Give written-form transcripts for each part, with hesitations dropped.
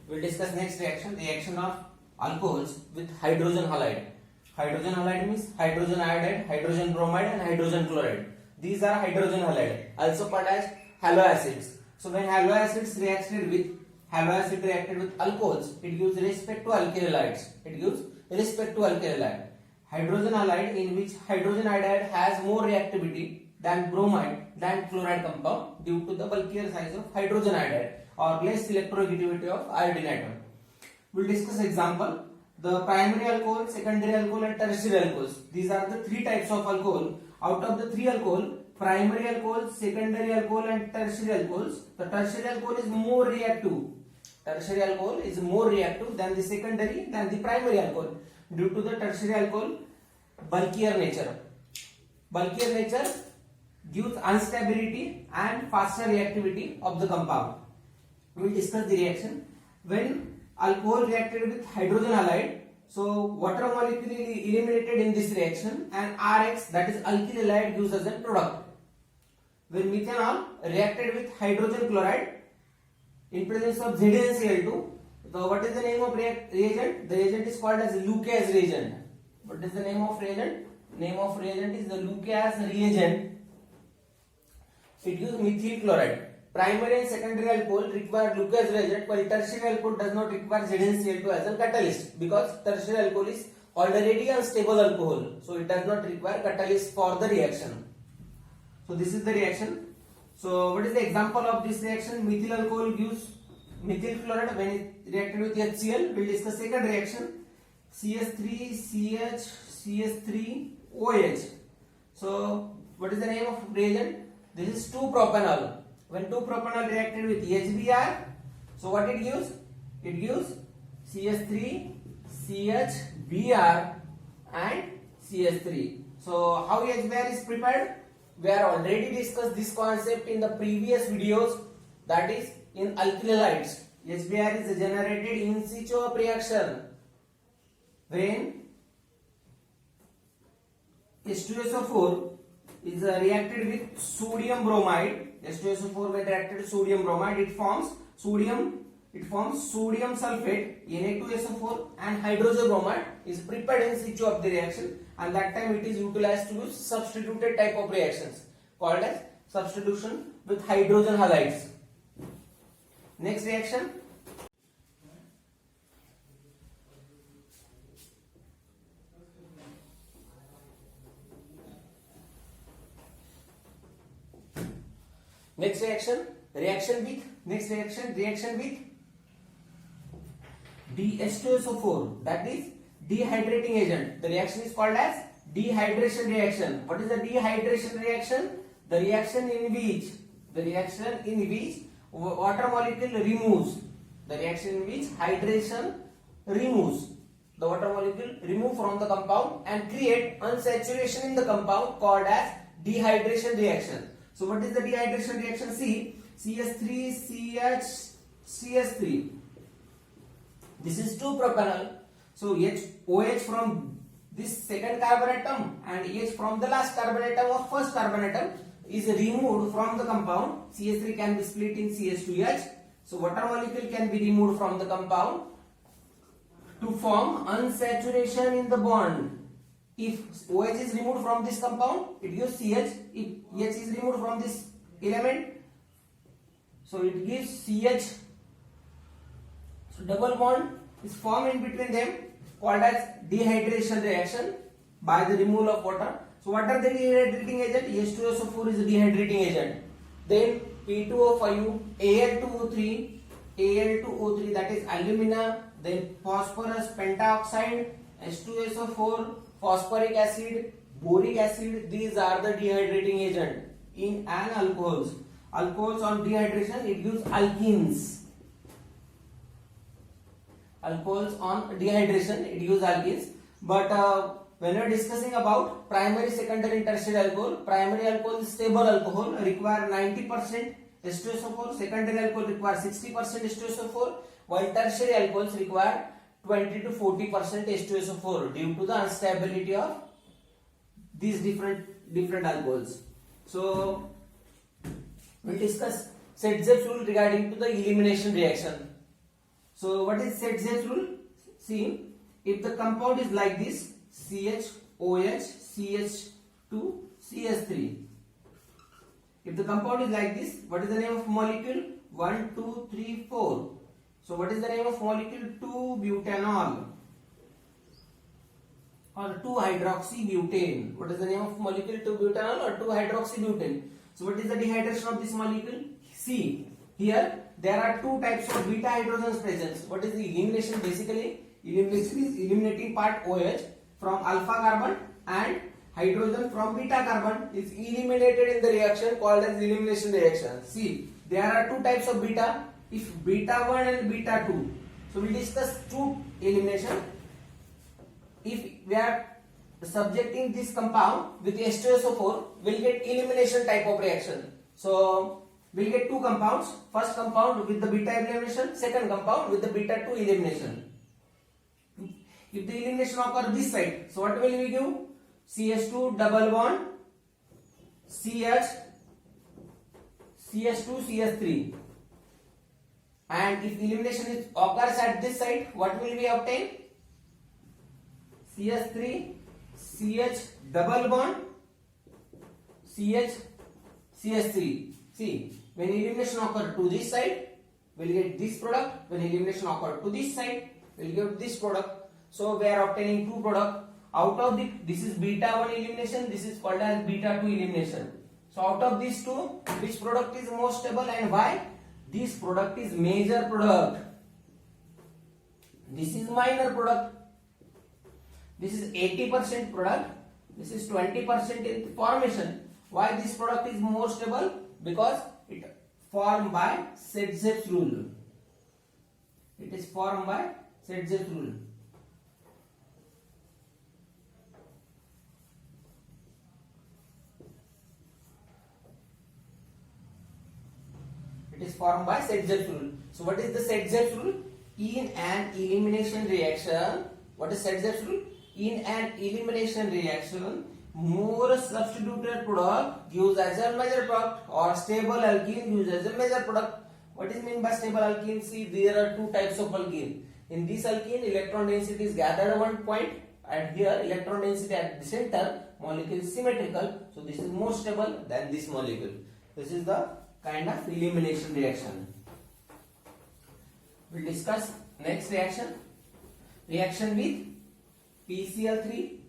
We'll discuss next reaction of alcohols with hydrogen halide. Hydrogen halide means hydrogen iodide, hydrogen bromide and hydrogen chloride. These are hydrogen halide, also called as haloacids. So when haloacids reacted with alcohols, it gives respect to alkyl halides. Hydrogen halide, in which hydrogen iodide has more reactivity than bromide than chloride compound due to the bulkier size of hydrogen iodide or less electronegativity of iodine atom. We'll discuss example. The primary alcohol, secondary alcohol and tertiary alcohols. These are the three types of alcohol. Out of the three alcohol, primary alcohol, secondary alcohol and tertiary alcohols, the tertiary alcohol is more reactive. Tertiary alcohol is more reactive than the secondary than the primary alcohol due to the tertiary alcohol bulkier nature. Bulkier nature gives instability and faster reactivity of the compound. We will discuss the reaction. When alcohol reacted with hydrogen halide, so water molecule is eliminated in this reaction and Rx, that is alkyl halide, gives as a product. When methanol reacted with hydrogen chloride in presence of ZnCl2, so what is the name of reagent? The reagent is called as Lucas reagent. What is the name of reagent? Name of reagent is the Lucas reagent. It gives methyl chloride. Primary and secondary alcohol require Lucas reagent, while tertiary alcohol does not require ZnCl2 as a catalyst because tertiary alcohol is already unstable alcohol, so it does not require catalyst for the reaction. So this is the reaction. So what is the example of this reaction? Methyl alcohol gives methyl chloride when it reacted with HCl. We'll discuss second reaction. CH3CH CH3OH. So what is the name of reagent? This is 2-propanol. When 2-propanol reacted with HBr, so what it gives? It gives CH3, CHBr and CH3. So how HBr is prepared? We are already discussed this concept in the previous videos, that is in alkyl halides. HBr is generated in situ of reaction when H2SO4 is reacted with sodium bromide. H2SO4 when reacted with sodium bromide, it forms sodium sulfate, Na2SO4, and hydrogen bromide is prepared in situ of the reaction, and that time it is utilized to use substituted type of reactions called as substitution with hydrogen halides. Next reaction. Reaction with DH2SO4, that is dehydrating agent. The reaction is called as dehydration reaction. What is the dehydration reaction? The reaction in which water molecule removes. The reaction in which hydration removes the water molecule from the compound and create unsaturation in the compound called as dehydration reaction. So what is the dehydration reaction? See, CH3CH3. This is 2-propanol. So OH from this second carbon atom and H from the last carbon atom or first carbon atom is removed from the compound. CH3 can be split in CH2H. So water molecule can be removed from the compound to form unsaturation in the bond. If OH is removed from this compound, it gives CH. If H is removed from this element, so it gives CH. So double bond is formed in between them called as dehydration reaction by the removal of water. So what are the dehydrating agent? H2SO4 is a dehydrating agent. Then P2O5, Al2O3, that is alumina. Then phosphorus pentoxide, H2SO4, phosphoric acid, boric acid. These are the dehydrating agent in an alcohols. Alcohols on dehydration, it gives alkenes. Alcohols on dehydration, it gives alkenes. But when we are discussing about primary, secondary and tertiary alcohol, primary alcohol is stable alcohol, require 90% H2SO4. Secondary alcohol require 60% H2SO4, while tertiary alcohols require 20 to 40% H2SO4 due to the instability of these different alcohols. So we'll discuss Setze's rule regarding to the elimination reaction. So what is Sedgwick's rule? See, if the compound is like this, CHOH, CH2, CH3. If the compound is like this, what is the name of molecule? 1, 2, 3, 4. So what is the name of molecule? 2-butanol or 2-hydroxybutane. What is the name of molecule? 2-butanol or 2-hydroxybutane. So what is the dehydration of this molecule? See, here there are two types of beta hydrogens present. What is the elimination? Basically, elimination is eliminating part OH from alpha carbon, and hydrogen from beta carbon is eliminated in the reaction called as elimination reaction. See, there are two types of beta. If beta 1 and beta 2. So we discuss two elimination. If we are subjecting this compound with H2SO4, we'll get elimination type of reaction. So we'll get two compounds. First compound with the beta elimination, second compound with the beta 2 elimination. If the elimination occurs this side, so what will we give? CH2 double bond CH, CH2 CH3. And if elimination is occurs at this side, what will we obtain? CH3 CH double bond CH CH3. See, when elimination occurs to this side, we'll get this product. When elimination occurs to this side, we'll get this product. So we are obtaining two products. Out of this is beta 1 elimination, this is called as beta 2 elimination. So out of these two, which product is more stable and why? This product is major product. This is minor product. This is 80% product. This is 20% in formation. Why this product is more stable? Because it formed by Sedgwick's rule. It is formed by Sedgwick's rule. It is formed by Sedgwick's rule. So what is the Sedgwick's rule? In an elimination reaction, what is Sedgwick's rule? In an elimination reaction, more substituted product gives as a major product, or stable alkene gives as a major product. What is meant by stable alkene? See, there are two types of alkene. In this alkene, electron density is gathered at one point, and here electron density at the center, molecule is symmetrical. So this is more stable than this molecule. This is the kind of elimination reaction. We'll discuss next reaction. Reaction with PCl3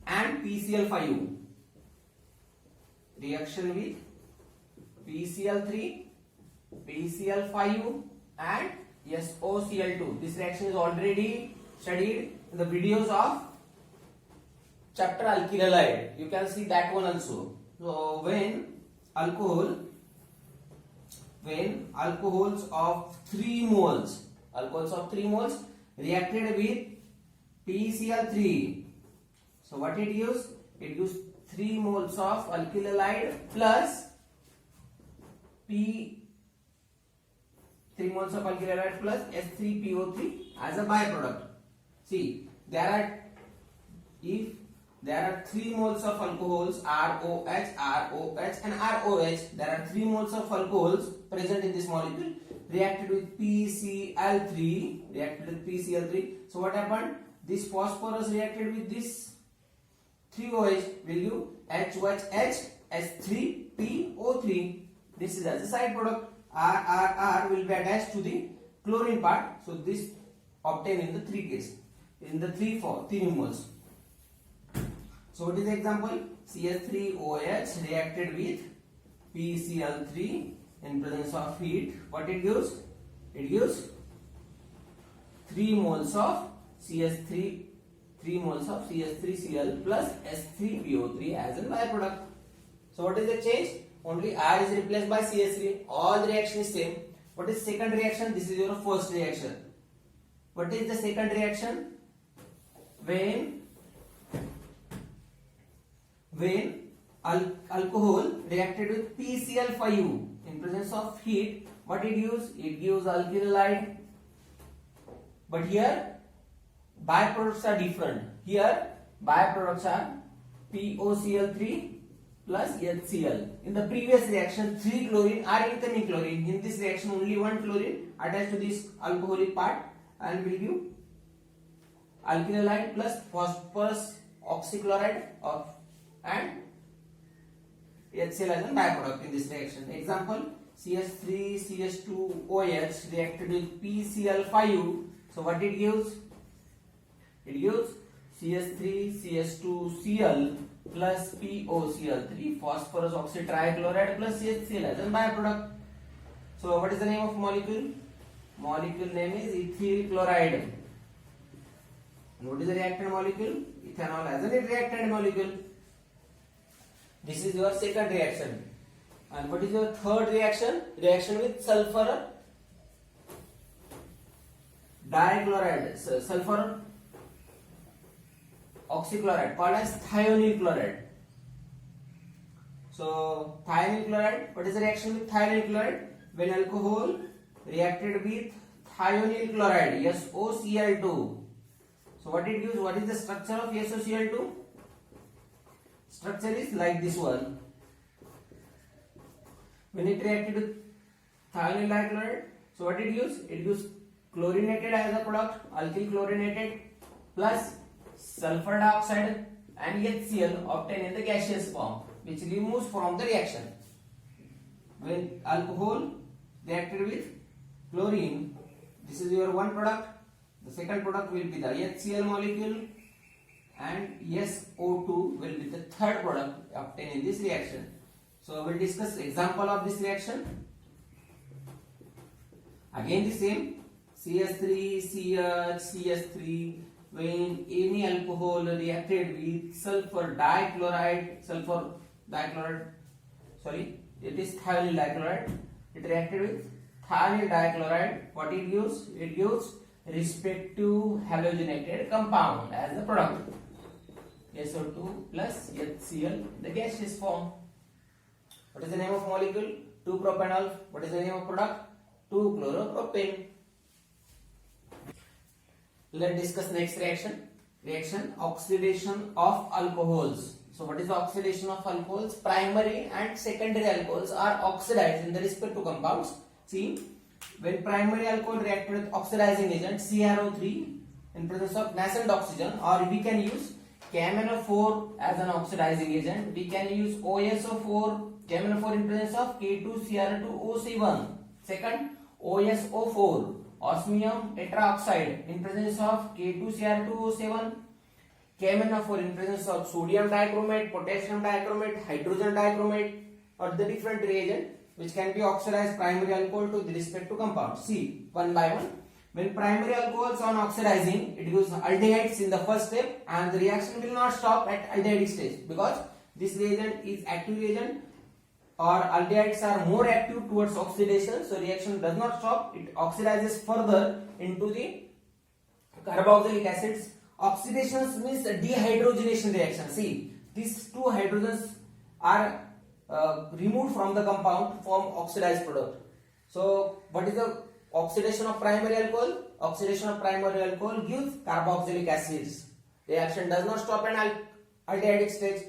and PCl5. Reaction with PCl3, PCl5 and SOCl2. This reaction is already studied in the videos of chapter alkyl halide. You can see that one also. So when alcohols of 3 moles reacted with PCl3, so what it gives? It gives 3 moles of alkyl halide plus 3 moles of alkyl halide plus H3PO3 as a byproduct. See, if there are 3 moles of alcohols, ROH, ROH and ROH. There are 3 moles of alcohols present in this molecule, reacted with PCl3. So what happened? This phosphorus reacted with this 3OH will give HOH, H3PO3. This is as a side product. R will be attached to the chlorine part. So this obtained in the 3 case, in the 3 moles. So what is the example? CH3OH reacted with PCl3 in presence of heat. What it gives? It gives 3 moles of CH3Cl plus H3PO3 as a byproduct. So what is the change? Only R is replaced by CH3. All the reaction is same. What is second reaction? This is your first reaction. What is the second reaction? When alcohol reacted with PCl5 in presence of heat, what it gives? It gives alkyl halide. But here byproducts are different. Here byproducts are POCl3 plus HCl. In the previous reaction, 3 chlorine are incoming chlorine. In this reaction, only 1 chlorine attached to this alcoholic part, and will give alkyl halide plus phosphorus oxychloride and HCl as a byproduct in this reaction. Example, CH3CH2OH reacted with PCl5. So what it gives? It gives CH3CH2Cl plus POCl3 phosphorus oxide trichloride plus HCl as a byproduct. So what is the name of molecule? Molecule name is ethyl chloride. And what is the reactant molecule? Ethanol as a reactant molecule. This is your second reaction. And what is your third reaction? Reaction with sulfur dichloride, sulfur oxychloride called as thionyl chloride. So thionyl chloride, what is the reaction with thionyl chloride? When alcohol reacted with thionyl chloride, SOCl2. So what it gives? What is the structure of SOCl2? Structure is like this one. When it reacted with thionyl dichloride, so what it gives? It gives chlorinated as a product, alkyl chlorinated plus sulfur dioxide and HCl obtained in the gaseous form, which removes from the reaction. When alcohol reacted with chlorine, this is your one product. The second product will be the HCl molecule, and SO2 will be the third product obtained in this reaction. So we will discuss example of this reaction. Again the same, CH3, CH, CH3. When any alcohol reacted with sulfur dichloride, it is thionyl dichloride. It reacted with thionyl dichloride. What it gives? It gives respective halogenated compound as the product. SO2 plus HCl in the gaseous form. What is the name of molecule? 2-propanol. What is the name of product? 2-chloropropane. Let's discuss next reaction. Reaction oxidation of alcohols. So what is the oxidation of alcohols? Primary and secondary alcohols are oxidized in the respective compounds. See, when primary alcohol reacted with oxidizing agent CrO3 in presence of nascent oxygen, or we can use KMnO4 as an oxidizing agent. We can use OSO4, KMnO4 in presence of K2Cr2O7. Second, OSO4, osmium tetraoxide in presence of K2Cr2O7. KMnO4 in presence of sodium dichromate, potassium dichromate, hydrogen dichromate, or the different reagent which can be oxidized primary alcohol to the respective compound. See, one by one. When primary alcohols on oxidizing, it gives aldehydes in the first step, and the reaction will not stop at aldehydic stage because this reagent is active reagent, or aldehydes are more active towards oxidation, so reaction does not stop. It oxidizes further into the carboxylic acids. Oxidation means dehydrogenation reaction. See, these two hydrogens are removed from the compound to form oxidized product. So what is the oxidation of primary alcohol? Oxidation of primary alcohol gives carboxylic acids. Reaction does not stop at aldehydic stage.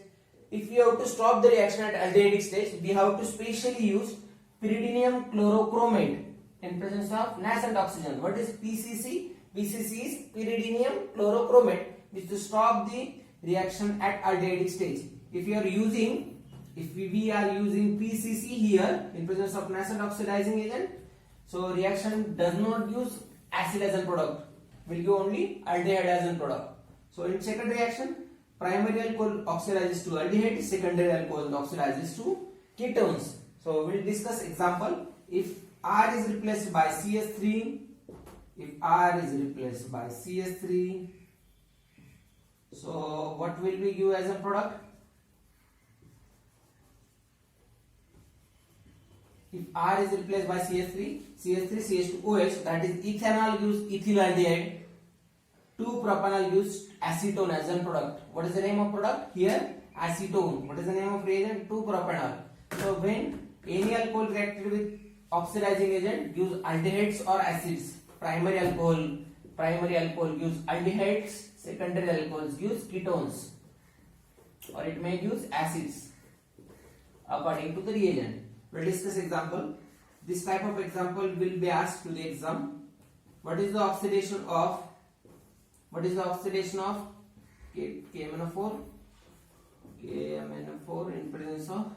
If we have to stop the reaction at aldehydic stage, we have to specially use pyridinium chlorochromate in presence of nascent oxygen. What is PCC? PCC is pyridinium chlorochromate, which to stop the reaction at aldehydic stage. If we are using PCC here in presence of nascent oxidizing agent, so reaction does not use acid as a product, will give only aldehyde as a product. So in second reaction, primary alcohol oxidizes to aldehyde, secondary alcohol oxidizes to ketones. So we will discuss example. If R is replaced by CH3, so what will we give as a product? If R is replaced by CH3CH2OH, that is ethanol gives ethylaldehyde, 2-propanol gives acetone as a product. What is the name of product? Here acetone. What is the name of reagent? 2-propanol. So when any alcohol reacted with oxidizing agent gives aldehydes or acids, primary alcohol gives aldehydes, secondary alcohols gives ketones, or it may use acids according to the reagent. We'll discuss example. This type of example will be asked to the exam. What is the oxidation of KMnO4 in presence of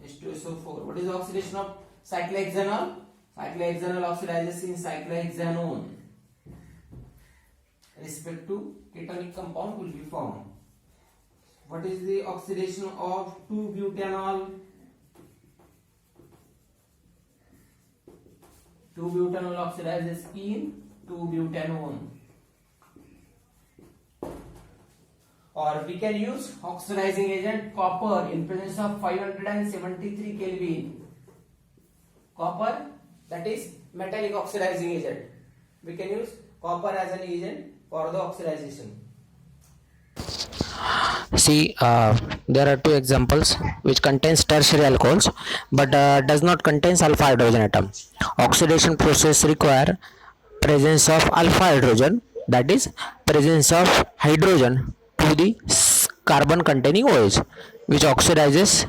H2SO4? What is the oxidation of cyclohexanol? Cyclohexanol oxidizes in cyclohexanone. Respect to ketonic compound will be formed. What is the oxidation of 2-butanol? 2-butanol oxidizes in 2-butanone. Or we can use oxidizing agent copper in presence of 573 Kelvin. Copper, that is metallic oxidizing agent. We can use copper as an agent for the oxidization. See, there are two examples which contains tertiary alcohols but does not contain alpha hydrogen atom. Oxidation process require presence of alpha hydrogen, that is presence of hydrogen to the carbon containing OH, which oxidizes